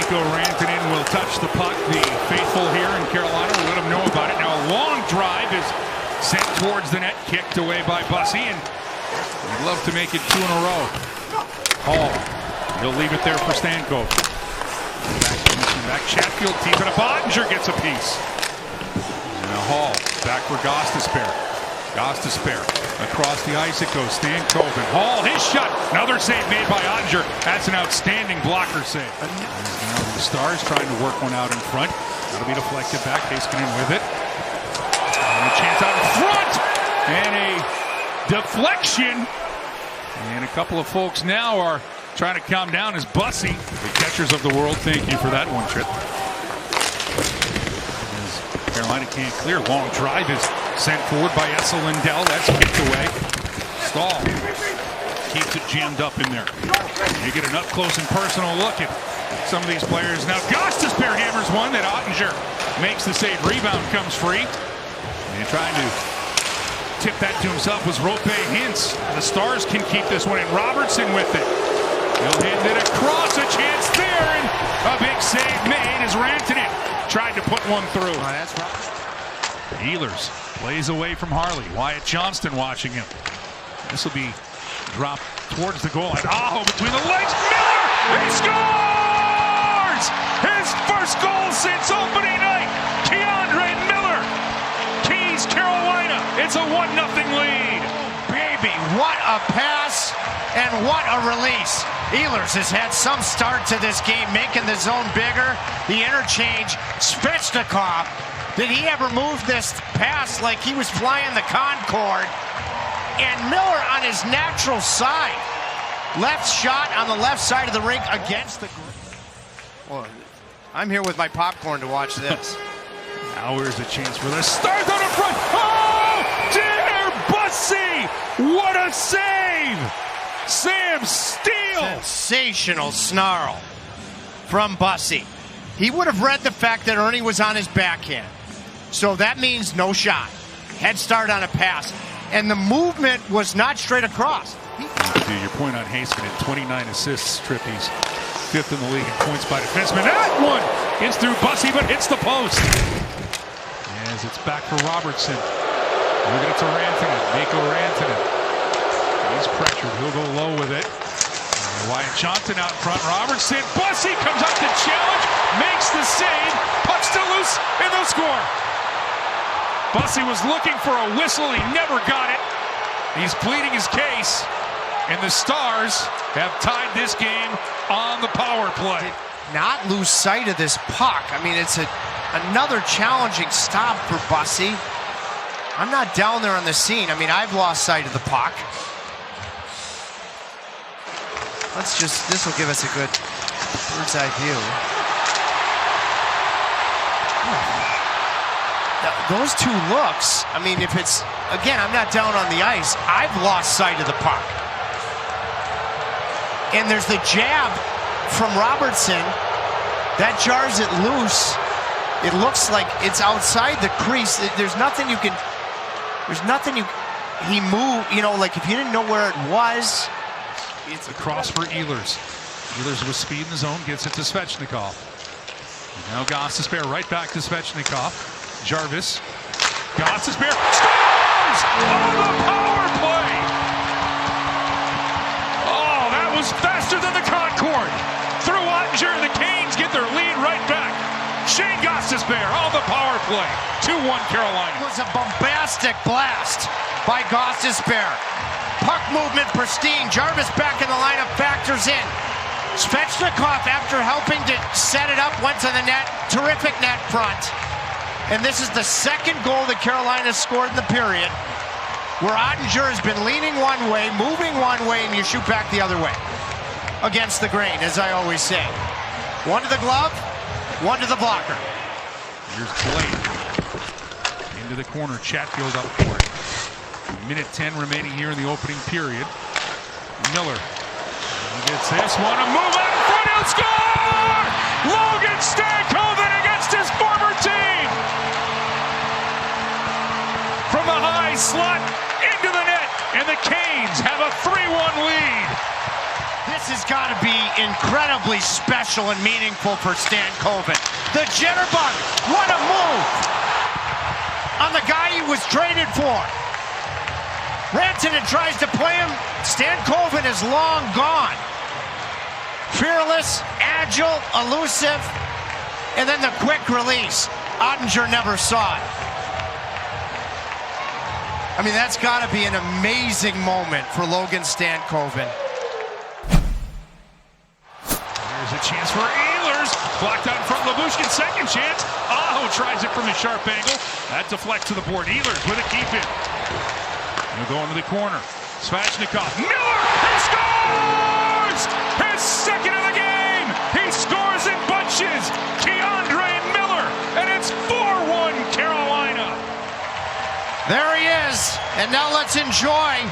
Mikko Rantanen will touch the puck. The faithful here in Carolina will let him know about it. Now a long drive is sent towards the net, kicked away by Bussy, and he'd love to make it 2 in a row. Hall, he'll leave it there for Stamkos. Back Chatfield, deep it up. Ottinger gets a piece. Now Hall, back for Gostisbehere. Gostisbehere across the ice it goes. Stamkos and Hall, his shot. Another save made by Ottinger. That's an outstanding blocker save. Now the Stars trying to work one out in front. That'll be deflected back. Heiskanen with it. And a chance out in front. And a deflection. And a couple of folks now are trying to calm down as Bussy. The catchers of the world, thank you for that one, Trip. As Carolina can't clear. Long drive is sent forward by Esa Lindell. That's kicked away. Stahl keeps it jammed up in there. You get an up-close and personal look at some of these players. Now Gostisbehere hammers one that Ottinger makes the save. Rebound comes free. And trying to tip that to himself was Roope Hintz. The Stars can keep this one, and Robertson with it. He'll hit it across, a chance there, and a big save made as Rantanen tried to put one through. That's right. Ehlers plays away from Harley. Wyatt Johnston watching him. This will be dropped towards the goal line. Aho between the legs. Miller! He scores! His first goal since opening night. Keandre Miller keys Carolina. It's a 1-0 lead. Baby, what a pass and what a release. Ehlers has had some start to this game, making the zone bigger. The interchange. Svechnikov. Did he ever move this pass like he was flying the Concorde? And Miller on his natural side. Left shot on the left side of the rink against the... Well, I'm here with my popcorn to watch this. Now here's a chance for the Stars on the front. Oh, dear Bussy! What a save! Sam Steele! Sensational snarl from Bussy. He would have read the fact that Ernie was on his backhand. So that means no shot. Head start on a pass. And the movement was not straight across. To your point on Heiskanen, 29 assists, Trip. He's 5th in the league in points by defenseman. That one gets through Bussy, but hits the post. As it's back for Robertson. Moving it to Rantanen. Mikko Rantanen. He's pressured. He'll go low with it. Wyatt Johnston out in front. Robertson. Bussy comes up to challenge. Makes the save. Puck still loose. And they'll score. Bussy was looking for a whistle. He never got it. He's pleading his case. And the Stars have tied this game on the power play. Not lose sight of this puck. I mean, it's another challenging stop for Bussy. I'm not down there on the scene. I mean, I've lost sight of the puck. This will give us a good bird's eye view. Those two looks, I mean, if it's, again, I'm not down on the ice, I've lost sight of the puck. And there's the jab from Robertson. That jars it loose. It looks like it's outside the crease. There's nothing you can, he moved, you know, like if you didn't know where it was. It's a cross for Ehlers. Ehlers with speed in the zone, gets it to Svechnikov. Now Gostisbehere right back to Svechnikov. Jarvis. Gostisbehere scores on the power play. Oh, that was faster than the Concorde. Through Ottinger, the Canes get their lead right back. Shane Gostisbehere on the power play. 2-1 Carolina. It was a bombastic blast by Gostisbehere. Puck movement pristine. Jarvis back in the lineup, factors in. Svechnikov, after helping to set it up, went to the net. Terrific net front. And this is the second goal that Carolina scored in the period, where Ottinger has been leaning one way, moving one way, and you shoot back the other way. Against the grain, as I always say. One to the glove, one to the blocker. Here's Blade. Into the corner, Chatfield up for it. Minute 10 remaining here in the opening period. Miller. He gets this one, a move out in front, he'll score! Logan Stankoven against his former team! From the high slot into the net, and the Canes have a 3-1 lead. This has got got to be incredibly special and meaningful for Stankoven. The jitterbug, what a move on the guy he was traded for. Rantanen tries to play him. Stankoven is long gone. Fearless, agile, elusive, and then the quick release. Ottinger never saw it. I mean, that's got to be an amazing moment for Logan Stankoven. There's a chance for Ehlers. Blocked out in front of Lyubushkin. Second chance. Aho tries it from a sharp angle. That deflects to the board. Ehlers with a keep-in. He'll go into the corner. Svechnikov. Miller! He scores! His second of the game! He scores in bunches! Keandre Miller! And it's 4-1 Carolina! There he is. And now let's enjoy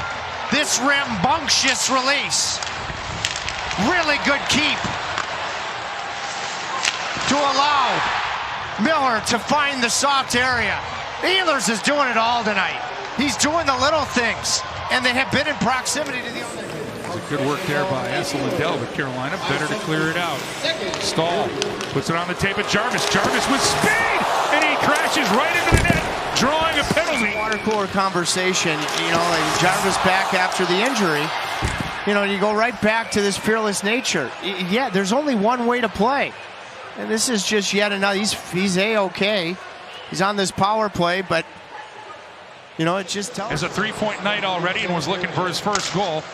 this rambunctious release. Really good keep to allow Miller to find the soft area. Ehlers is doing it all tonight. He's doing the little things, and they have been in proximity to the other. Good work there by Esa Lindell, but Carolina better to clear it out. Stahl puts it on the tape at Jarvis. Jarvis with speed, and he crashes right into the net, drawing a penalty. Water cooler conversation, like Jarvis back after the injury. You go right back to this fearless nature. Yeah, there's only one way to play, and this is just yet another. He's A-okay. He's on this power play, but it just tells. It's a three-point night already, and was looking for his first goal.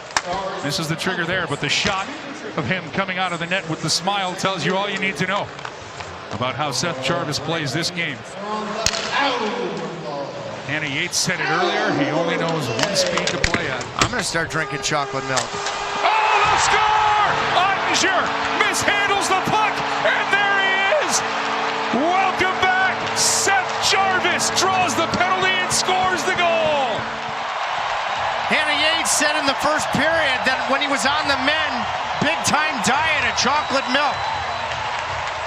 This is the trigger there, but the shot of him coming out of the net with the smile tells you all you need to know about how Seth Jarvis plays this game. Hannah Yates said it earlier, he only knows one speed to play at. I'm going to start drinking chocolate milk. Oh, the score! Ottinger mishandles the puck, and there he is! Welcome back! Seth Jarvis draws the penalty and scores the goal! Hannah Yates said in the first period that when he was on the men, big-time diet of chocolate milk.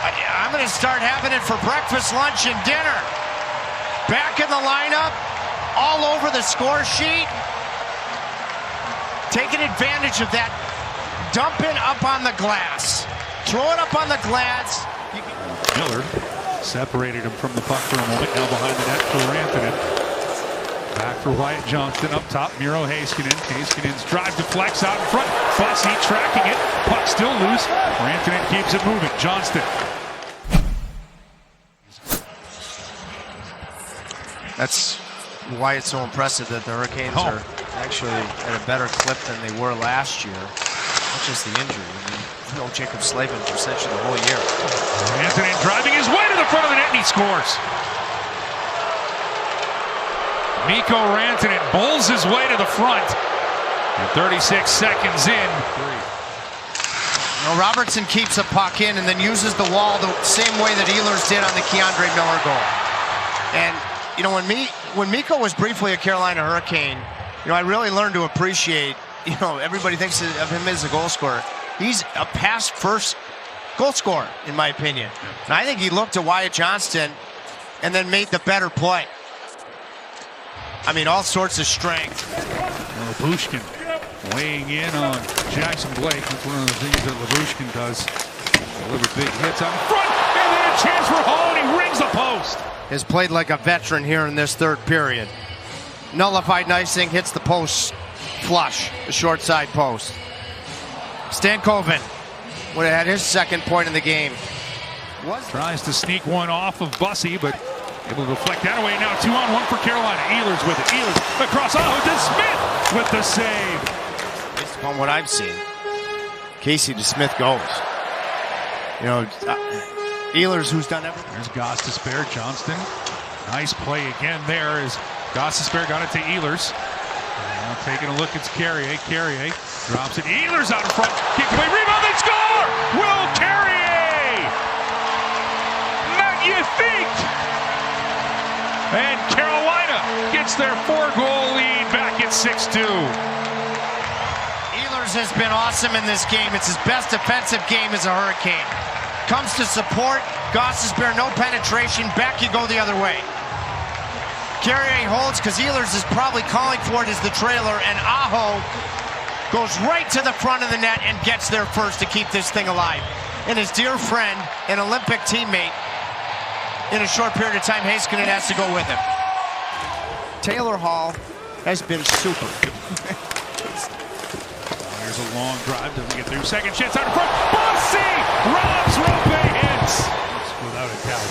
I'm going to start having it for breakfast, lunch, and dinner. Back in the lineup, all over the score sheet. Taking advantage of that. Dumping up on the glass. Throw it up on the glass. Miller separated him from the puck for a moment. Now behind the net for Rantanen. Back for Wyatt Johnston up top. Miro Heiskanen. Heiskanen's drive deflects out in front. Bussy tracking it. Puck still loose. Rantanen keeps it moving. Johnston. That's why it's so impressive that the Hurricanes are actually at a better clip than they were last year. Not just the injury. Jacob Slavin for essentially the whole year. Rantanen driving his way to the front of the net, and he scores. Mikko Rantanen bowls his way to the front. And 36 seconds in. Robertson keeps a puck in and then uses the wall the same way that Ehlers did on the Keandre Miller goal. And when Mikko was briefly a Carolina Hurricane, I really learned to appreciate, everybody thinks of him as a goal scorer. He's a pass-first goal scorer, in my opinion. And I think he looked to Wyatt Johnston and then made the better play. All sorts of strength. Lyubushkin weighing in on Jackson Blake. That's one of the things that Lyubushkin does. Deliver big hits on front, and then a chance for Hall, and he rings the post. Has played like a veteran here in this third period. Nullified icing, hits the post flush, the short side post. Stankoven would have had his second point in the game. Tries to sneak one off of Bussy, but able to deflect that away. Now 2-on-1 for Carolina. Ehlers with it. Ehlers across Aho to Smith with the save. Based upon what I've seen, Casey DeSmith goes. Ehlers, who's done everything. There's Gostisbehere, Johnston. Nice play again there as Gostisbehere got it to Ehlers. Now taking a look, it's Carrier. Carrier drops it. Ehlers out in front. Kick away, rebound, they score! Will Carrier! Not you think! And Carolina gets their 4-goal lead back at 6-2. Ehlers has been awesome in this game. It's his best defensive game as a Hurricane. Comes to support. Gostisbehere, no penetration. Back you go the other way. Carrier holds because Ehlers is probably calling for it as the trailer, and Aho goes right to the front of the net and gets there first to keep this thing alive. And his dear friend and Olympic teammate, in a short period of time, Heiskanen has to go with him. Taylor Hall has been super. Here's a long drive, doesn't get through. Second chance out in front. Bossy robs Roope Hintz. Without a doubt.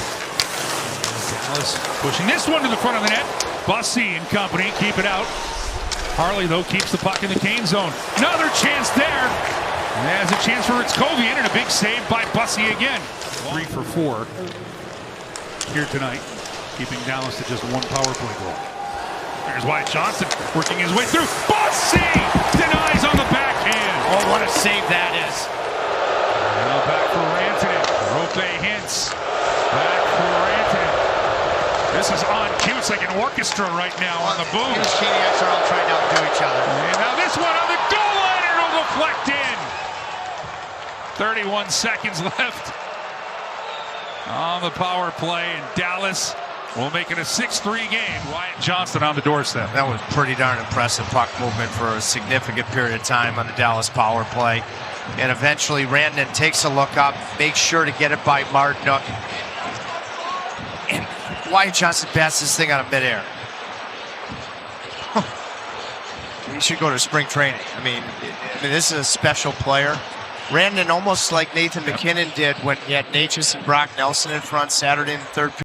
Dallas pushing this one to the front of the net. Bossy and company keep it out. Harley, though, keeps the puck in the Kane zone. Another chance there. And there's a chance for Ritskovian and a big save by Bossy again. 3 for 4 here tonight, keeping Dallas to just one power play goal. There's Wyatt Johnston working his way through. Bossy denies on the backhand. Oh, what a save that is. Now back for Rantanen. Roope Hintz. Back for Rantanen. This is on cue. It's like an orchestra right now on the boom. These Caniacs are all trying to outdo each other. And now this one on the goal line, and it'll deflect in. 31 seconds left on the power play, and Dallas will make it a 6-3 game. Wyatt Johnston on the doorstep. That was pretty darn impressive puck movement for a significant period of time on the Dallas power play. And eventually Rantanen takes a look up, makes sure to get it by Martinook. And Wyatt Johnston passed this thing out of midair. He should go to spring training. I mean, this is a special player. Rantanen, almost like Nathan McKinnon did when he had Necas and Brock Nelson in front Saturday in the third period.